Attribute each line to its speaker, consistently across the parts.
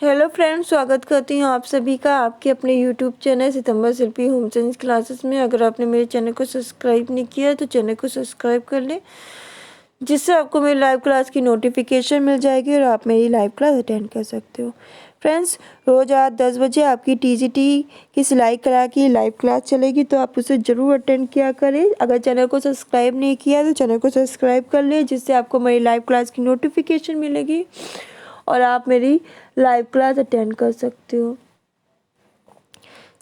Speaker 1: Hello friends, स्वागत करती हूँ आप सभी का आपके अपने यूट्यूब चैनल सितंबर शिल्पी होम साइंस क्लासेस में। अगर आपने मेरे चैनल को सब्सक्राइब नहीं किया तो चैनल को सब्सक्राइब कर लें, जिससे आपको मेरी लाइव क्लास की नोटिफिकेशन मिल जाएगी और आप मेरी लाइव क्लास अटेंड कर सकते हो। फ्रेंड्स, रोज़ रात 10 बजे आपकी टीजीटी की सिलाई कला की लाइव क्लास चलेगी, तो आप उसे ज़रूर अटेंड किया करें। अगर चैनल को सब्सक्राइब नहीं किया तो चैनल को सब्सक्राइब कर लें, जिससे आपको मेरी लाइव क्लास की नोटिफिकेशन मिलेगी और आप मेरी लाइव क्लास अटेंड कर सकते हो।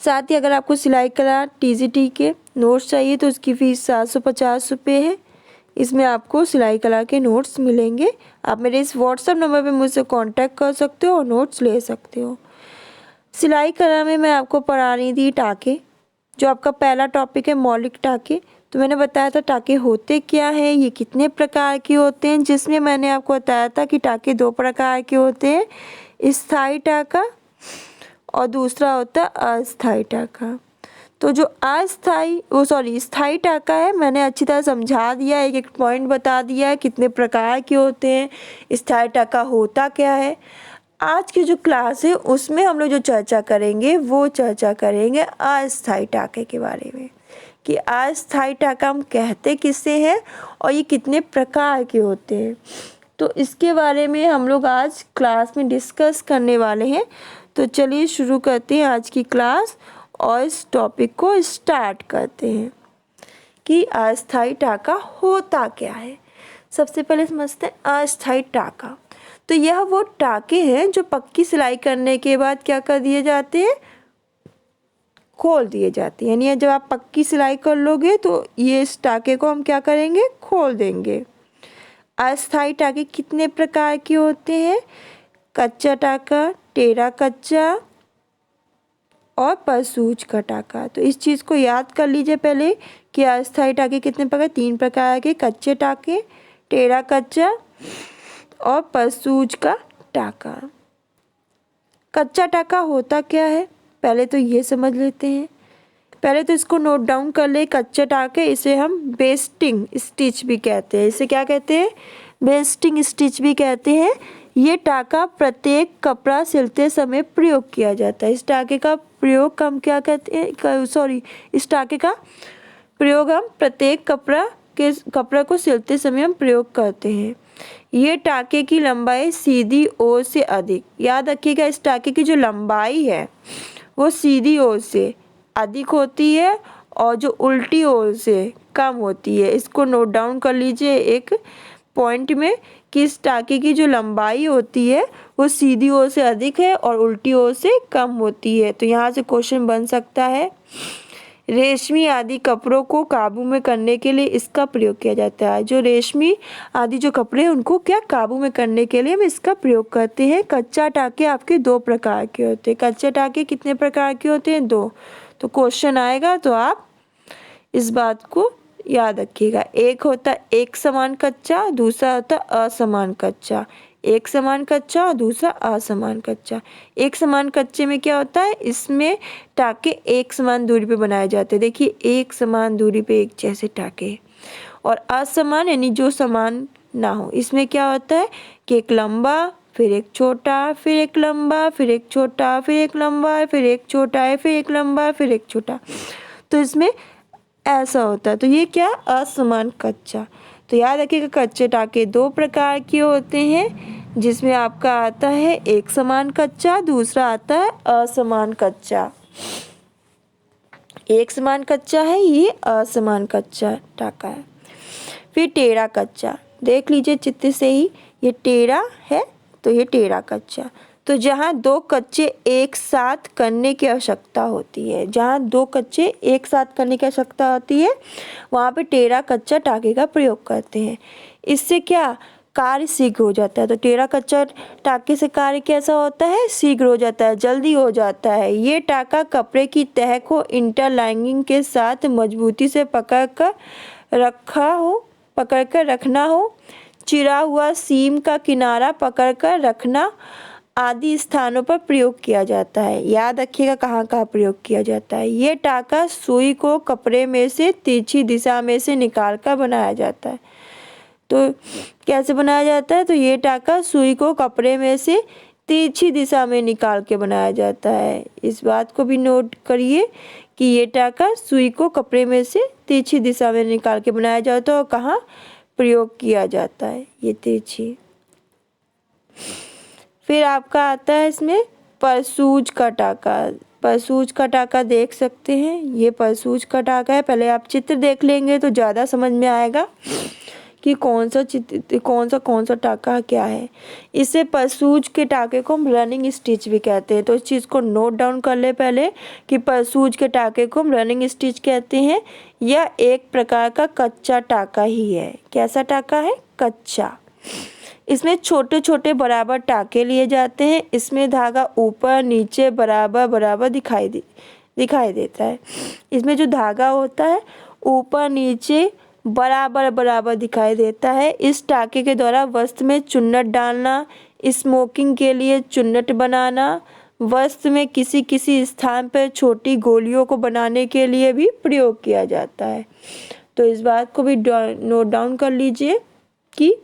Speaker 1: साथ ही अगर आपको सिलाई कला टीजीटी के नोट्स चाहिए तो उसकी फ़ीस 750 रुपये है। इसमें आपको सिलाई कला के नोट्स मिलेंगे। आप मेरे इस व्हाट्सएप नंबर पे मुझसे कांटेक्ट कर सकते हो और नोट्स ले सकते हो। सिलाई कला में मैं आपको पढ़ा रही थी टाके, जो आपका पहला टॉपिक है मौलिक टाके। तो मैंने बताया था टाके होते क्या है, ये कितने प्रकार के होते हैं, जिसमें मैंने आपको बताया था कि टाके 2 प्रकार के होते हैं, स्थायी टाका और दूसरा होता है अस्थायी टाका। तो जो स्थायी टाका है, मैंने अच्छी तरह समझा दिया, एक एक पॉइंट बता दिया है कितने प्रकार के होते हैं, स्थायी टाका होता क्या है। आज की जो क्लास है उसमें हम लोग जो चर्चा करेंगे वो चर्चा करेंगे अस्थायी टाके के बारे में, कि अस्थायी टाका हम कहते किसे हैं और ये कितने प्रकार के होते हैं। तो इसके बारे में हम लोग आज क्लास में डिस्कस करने वाले हैं। तो चलिए शुरू करते हैं आज की क्लास और इस टॉपिक को स्टार्ट करते हैं कि अस्थायी टाका होता क्या है। सबसे पहले समझते हैं अस्थायी टाका। तो यह वो टाके हैं जो पक्की सिलाई करने के बाद क्या कर दिए जाते हैं, खोल दिए जाते हैं। यानी जब आप पक्की सिलाई कर लोगे तो ये इस टाके को हम क्या करेंगे, खोल देंगे। अस्थायी टाके कितने प्रकार के होते हैं, कच्चा टाका, टेढ़ा कच्चा और परसूज का टाका। तो इस चीज़ को याद कर लीजिए पहले कि अस्थायी टाके कितने प्रकार, 3 प्रकार के, कच्चे टाके, टेढ़ा कच्चा और परसूज का टाका। कच्चा टाका होता क्या है, पहले तो ये समझ लेते हैं। पहले तो इसको नोट डाउन कर ले, कच्चे टाके, इसे हम बेस्टिंग स्टिच भी कहते हैं। इसे क्या कहते हैं, बेस्टिंग स्टिच भी कहते हैं। ये टाका प्रत्येक कपड़ा सिलते समय प्रयोग किया जाता है। इस टाके का प्रयोग हम क्या कहते हैं, इस टाके का प्रयोग हम प्रत्येक कपड़ा को सिलते समय हम प्रयोग करते हैं। ये टाके की लंबाई सीधी ओर से अधिक, याद रखिएगा, इस टाके की जो लंबाई है वो सीधी ओर से अधिक होती है और जो उल्टी ओर से कम होती है। इसको नोट डाउन कर लीजिए एक पॉइंट में कि इस टाके की जो लंबाई होती है वो सीधी ओर से अधिक है और उल्टी ओर से कम होती है। तो यहाँ से क्वेश्चन बन सकता है, रेशमी आदि कपड़ों को काबू में करने के लिए इसका प्रयोग किया जाता है। जो रेशमी आदि जो कपड़े हैं उनको क्या काबू में करने के लिए हम इसका प्रयोग करते हैं। कच्चा टाके आपके 2 प्रकार के होते हैं। कच्चे टाके कितने प्रकार के होते हैं, 2। तो क्वेश्चन आएगा तो आप इस बात को याद रखिएगा। एक होता है एक समान कच्चा, दूसरा होता है असमान कच्चा। एक समान कच्चा और दूसरा असमान कच्चा। एक समान कच्चे में क्या होता है, इसमें टाके एक समान दूरी पे बनाए जाते हैं। देखिए, एक समान दूरी पे एक जैसे टाके। और असमान यानी जो समान ना हो, इसमें क्या होता है कि एक लंबा, फिर एक छोटा, फिर एक लंबा, फिर एक छोटा, फिर एक लंबा, फिर एक छोटा है, फिर एक लंबा, फिर एक छोटा। तो इसमें ऐसा होता है। तो ये क्या, असमान कच्चा। तो याद रखिएगा, कच्चे टाके 2 प्रकार के होते हैं, जिसमें आपका आता है एक समान कच्चा, दूसरा आता है असमान कच्चा। एक समान कच्चा है, ये असमान कच्चा टाका है। फिर टेढ़ा कच्चा, देख लीजिए चित्र से ही, ये टेढ़ा है तो ये टेढ़ा कच्चा। तो जहाँ 2 कच्चे एक साथ करने की आवश्यकता होती है, जहाँ 2 कच्चे एक साथ करने की आवश्यकता होती है, वहाँ पे टेढ़ा कच्चा टाके का प्रयोग करते हैं। इससे क्या कार्य शीघ्र हो जाता है। तो टेढ़ा कच्चा टाके से कार्य कैसा होता है, शीघ्र हो जाता है, जल्दी हो जाता है। ये टाका कपड़े की तह को इंटरलाइनिंग के साथ मजबूती से पकड़ कर रखना हो, चिरा हुआ सीम का किनारा पकड़कर रखना आदि स्थानों पर प्रयोग किया जाता है। याद रखिएगा कहाँ कहाँ प्रयोग किया जाता है। ये टाका सुई को कपड़े में से तिरछी दिशा में से निकाल कर बनाया जाता है। तो कैसे बनाया जाता है, तो ये टाका सुई को कपड़े में से तिरछी दिशा में निकाल के बनाया जाता है। इस बात को भी नोट करिए कि ये टाका सुई को कपड़े में से तिरछी दिशा में निकाल के बनाया जाता है और कहाँ प्रयोग किया जाता है ये तिरछी। फिर आपका आता है इसमें परसूज का टाका। परसूज का टाका देख सकते हैं, ये परसूज का टाका है। पहले आप चित्र देख लेंगे तो ज़्यादा समझ में आएगा कि कौन सा टाका क्या है। इससे परसूज के टाके को हम रनिंग स्टिच भी कहते हैं। तो इस चीज़ को नोट डाउन कर ले पहले कि परसूज के टाके को हम रनिंग स्टिच कहते हैं। यह एक प्रकार का कच्चा टाका ही है। कैसा टाका है? कच्चा। इसमें छोटे छोटे बराबर टाके लिए जाते हैं। इसमें धागा ऊपर नीचे बराबर बराबर दिखाई देता है। इसमें जो धागा होता है ऊपर नीचे बराबर बराबर दिखाई देता है। इस टाके के द्वारा वस्त्र में चुन्नट डालना, स्मोकिंग के लिए चुन्नट बनाना, वस्त्र में किसी किसी स्थान पर छोटी गोलियों को बनाने के लिए भी प्रयोग किया जाता है। तो इस बात को भी नोट डाउन कर लीजिए कि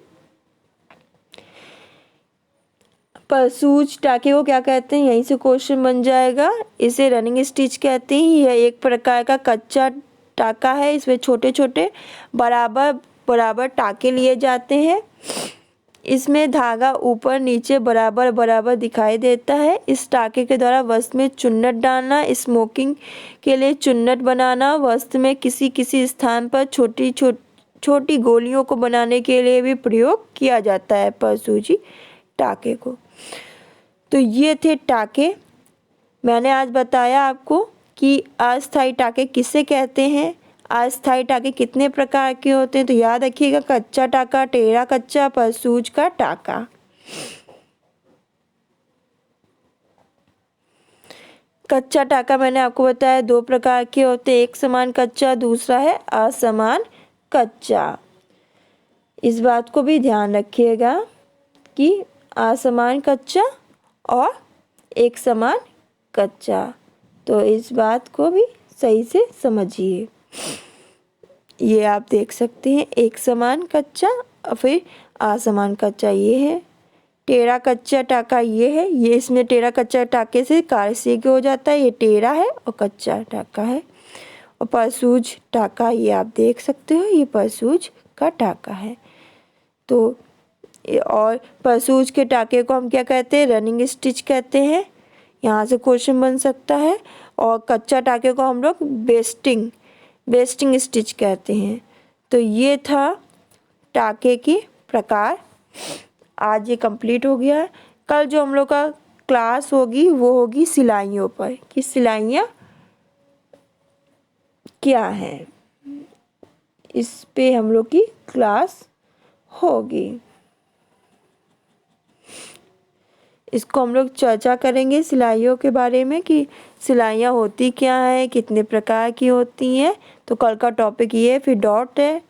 Speaker 1: परसूज टाके को क्या कहते हैं, यहीं से क्वेश्चन बन जाएगा। इसे रनिंग स्टिच कहते हैं। यह एक प्रकार का कच्चा टाका है। इसमें छोटे छोटे बराबर बराबर टाके लिए जाते हैं। इसमें धागा ऊपर नीचे बराबर बराबर दिखाई देता है। इस टाके के द्वारा वस्त्र में चुन्नट डालना, स्मोकिंग के लिए चुन्नट बनाना, वस्त्र में किसी किसी स्थान पर छोटी गोलियों को बनाने के लिए भी प्रयोग किया जाता है परसूजी टाके को। तो ये थे टाके। मैंने आज बताया आपको कि अस्थायी टाके किसे कहते हैं, अस्थायी टाके कितने प्रकार के होते हैं। तो याद रखिएगा, कच्चा टाका, टेढ़ा कच्चा, परसूज का टाका। कच्चा टाका मैंने आपको बताया 2 प्रकार के होते हैं, एक समान कच्चा, दूसरा है असमान कच्चा। इस बात को भी ध्यान रखिएगा कि असमान कच्चा और एक समान कच्चा। तो इस बात को भी सही से समझिए। ये आप देख सकते हैं, एक समान कच्चा और फिर असमान कच्चा ये है। टेढ़ा कच्चा टाका ये है। ये इसमें टेढ़ा कच्चा टाके से कार्य सिद्ध हो जाता है। ये टेढ़ा है और कच्चा टाका है। और परसूज टाका ये आप देख सकते हो, ये परसूज का टाका है। तो और परसूज के टाके को हम क्या कहते हैं, रनिंग स्टिच कहते हैं। यहाँ से क्वेश्चन बन सकता है। और कच्चा टाके को हम लोग बेस्टिंग स्टिच कहते हैं। तो ये था टाके की प्रकार। आज ये कंप्लीट हो गया है। कल जो हम लोग का क्लास होगी वो होगी सिलाइयों पर, कि सिलाइयाँ क्या हैं, इस पे हम लोग की क्लास होगी। इसको हम लोग चर्चा करेंगे सिलाइयों के बारे में कि सिलाइयाँ होती क्या हैं, कितने प्रकार की होती हैं। तो कल का टॉपिक ये है। फिर डॉट है,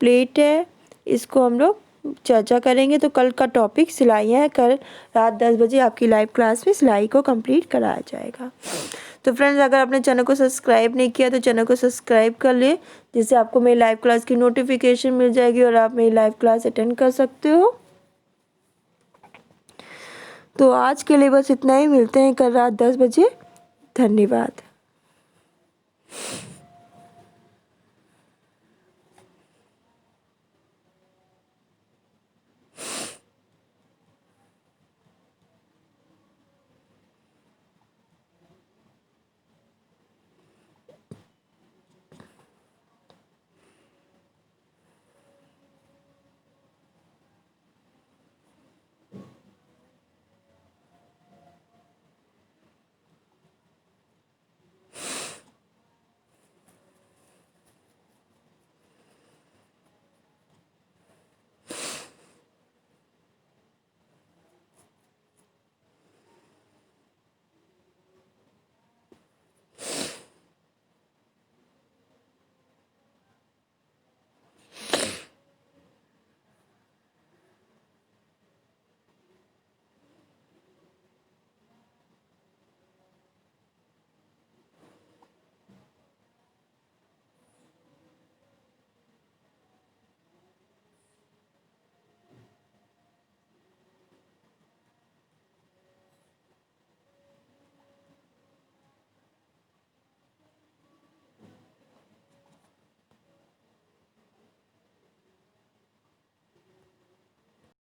Speaker 1: प्लेट है, इसको हम लोग चर्चा करेंगे। तो कल का टॉपिक सिलाइयाँ है। कल रात 10 बजे आपकी लाइव क्लास में सिलाई को कंप्लीट कराया जाएगा। तो फ्रेंड्स, अगर आपने चैनल को सब्सक्राइब नहीं किया तो चैनल को सब्सक्राइब कर ले, जिससे आपको मेरी लाइव क्लास की नोटिफिकेशन मिल जाएगी और आप मेरी लाइव क्लास अटेंड कर सकते हो। तो आज के लिए बस इतना ही। मिलते हैं कल रात 10 बजे। धन्यवाद।